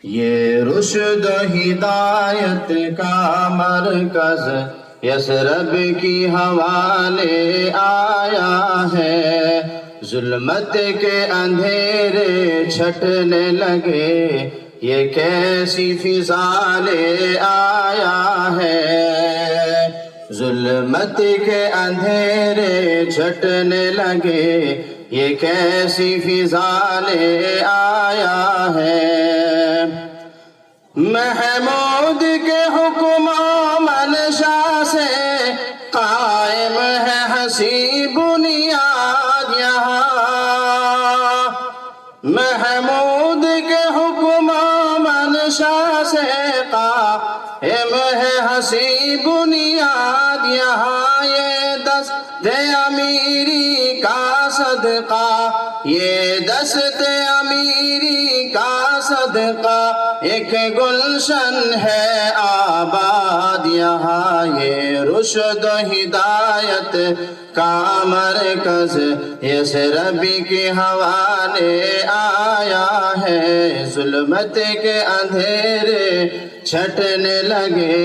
یہ رشد و ہدایت کا مرکز یثرب کی حوالے آیا ہے، ظلمت کے اندھیرے چھٹنے لگے یہ کیسی فضا لے آیا ہے، ظلمت کے اندھیرے چھٹنے لگے یہ کیسی فضا لے آیا ہے، محمود کے حکم و منشا سے قائم ہے حسی بنیاد یہاں، محمود کے حکم و منشا سے قائم ہے حسی بنیاد یہاں، یہ دست امیری کا صدقہ، یہ دست امیری کا صدقہ، ایک گلشن ہے آباد یہاں، یہ رشد و ہدایت کا مرکز یثرب کے حوالے آیا ہے، ظلمت کے اندھیرے چھٹنے لگے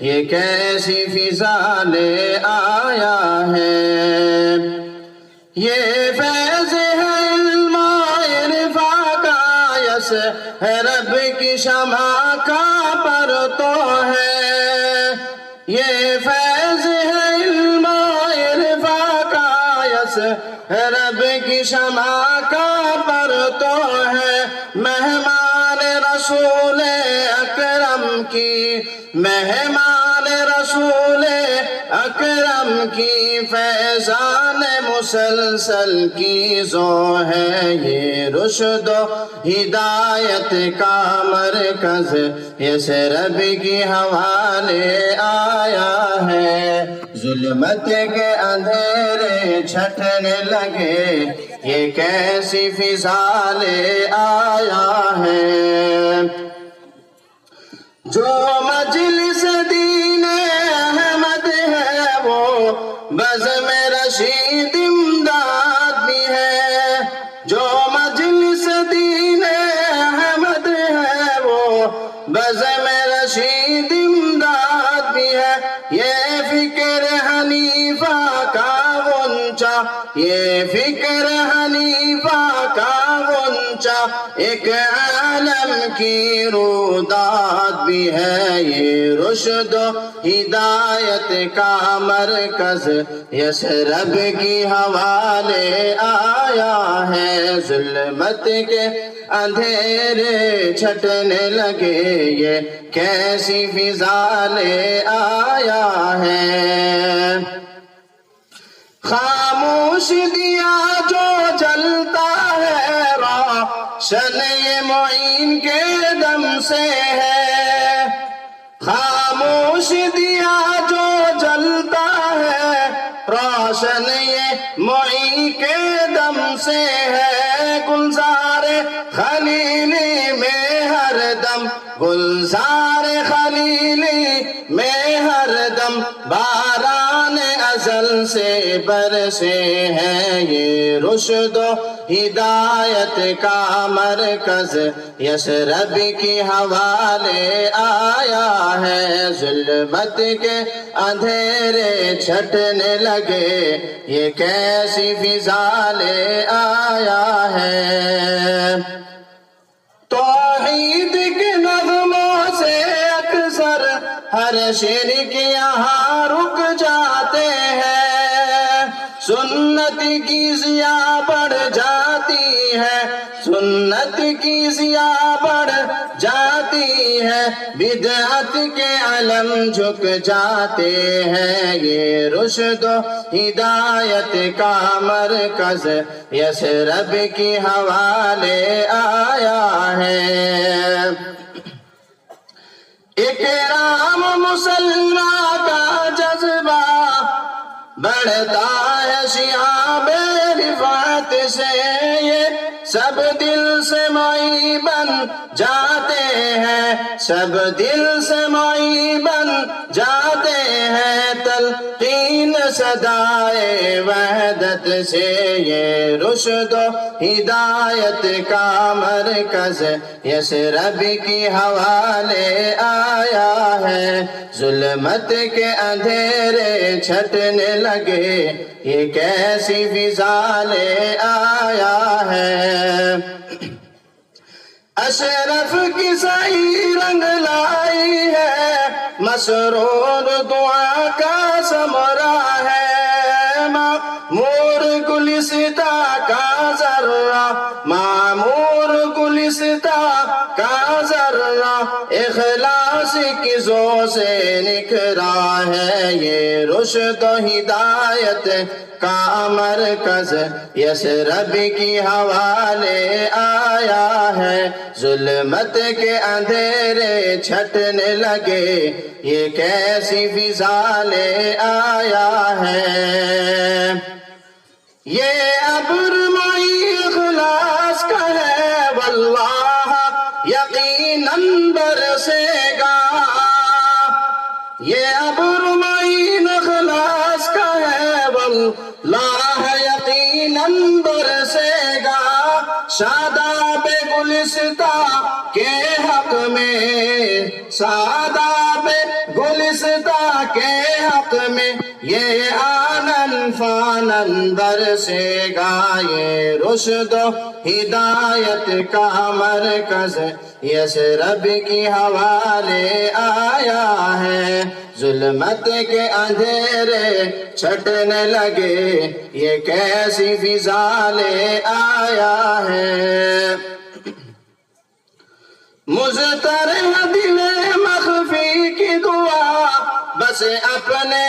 یہ کیسی فضا لے آیا ہے، یہ فیض ہے علم و عرفاں کا، یثرب کی شمع کا پرتو ہے، یہ فیض ہے علم و عرفاں کا، یثرب کی شمع کا پرتو ہے، مہمان رسول اکرم کی، مہمان رسول اکرم کی فیضان مسلسل کی ذو ہے، یہ رشد و ہدایت کا مرکز یثرب کی حوالے آیا ہے، ظلمت کے اندھیرے چھٹنے لگے یہ کیسی فضا لے آیا ہے، جو مجلس دین احمد ہے وہ بزم رشید امداد بھی ہے، جو مجلس دین احمد ہے وہ بزم رشید امداد بھی ہے، یہ فکر حنیفہ کا غنچہ، یہ فکر حنیفہ کا غنچہ، ایک عالم کی روداد بھی ہے، یہ رشد و ہدایت کا مرکز یثرب کی حوالے آیا ہے، ظلمت کے اندھیرے چھٹنے لگے یہ کیسی فضا لے آیا ہے، خاموش دیا جو جلتا ہے روشن یہ معین کے دم سے ہے، خاموش دیا جو جلتا ہے روشن یہ معین کے دم سے ہے، گلزار خلیلی میں ہر دم، گلزار خلیلی میں ہر دم باران ازل سے برسے ہیں، یہ رشد و ہدایت کا مرکز یثرب کی حوالے آیا ہے، ظلمت کے اندھیرے چھٹنے لگے یہ کیسی فضا لے آیا ہے، توحید کے نغموں سے اکثر ہر شرک یہاں رک جاتے ہیں، سنت کی ضیا بڑھ جاتی ہے، سنت کی ضیا بڑھ جاتی ہے، بدعت کے علم جھک جاتے ہیں، یہ رشد و ہدایت کا مرکز یثرب کی حوالے آیا ہے، اکرام مسلمان کا جذبہ بڑھتا ہے شعاب رفعت سے، یہ سب دل سے معی بن جاتے ہیں، سب دل سے معی بن جاتے ہیں، تلقین صدائے وحدت سے یہ رشد و ہدایت کا مرکز یثرب کی حوالے آیا ہے۔ ظلمت کے اندھیرے چھٹنے لگے یہ کیسی فضا لے آیا ہے۔ اشرف کی سعی رنگ لائی ہے، مسرور دعا کا ثمرہ ہے، معمور گلستہ کا ذرہ، معمور گلستہ کا ذرہ اخلاص کی ذو سے نکھرا ہے۔ یہ رشد و ہدایت کا مرکز یثرب کی حوالے آیا ہے۔ ظلمت کے اندھیرے چھٹنے لگے یہ کیسی فضا لے آیا ہے۔ یہ ابر معی اخلاص کا ہے واللہ یقیناً برسے گا۔ یہ ابر معی اخلاص کا ہے واللہ یقیناً برسے گا۔ شاداب گلستہ کے حق میں، شاداب گلستہ کے حق میں یہ آنن فانن برسے گا۔ یہ رشد و ہدایت کا مرکز یثرب کی حوالے آیا ہے۔ ظلمت کے اندھیرے چھٹنے لگے یہ کیسی فضا لے آیا ہے۔ مضطرب دل مخفی کی دعا بس اپنے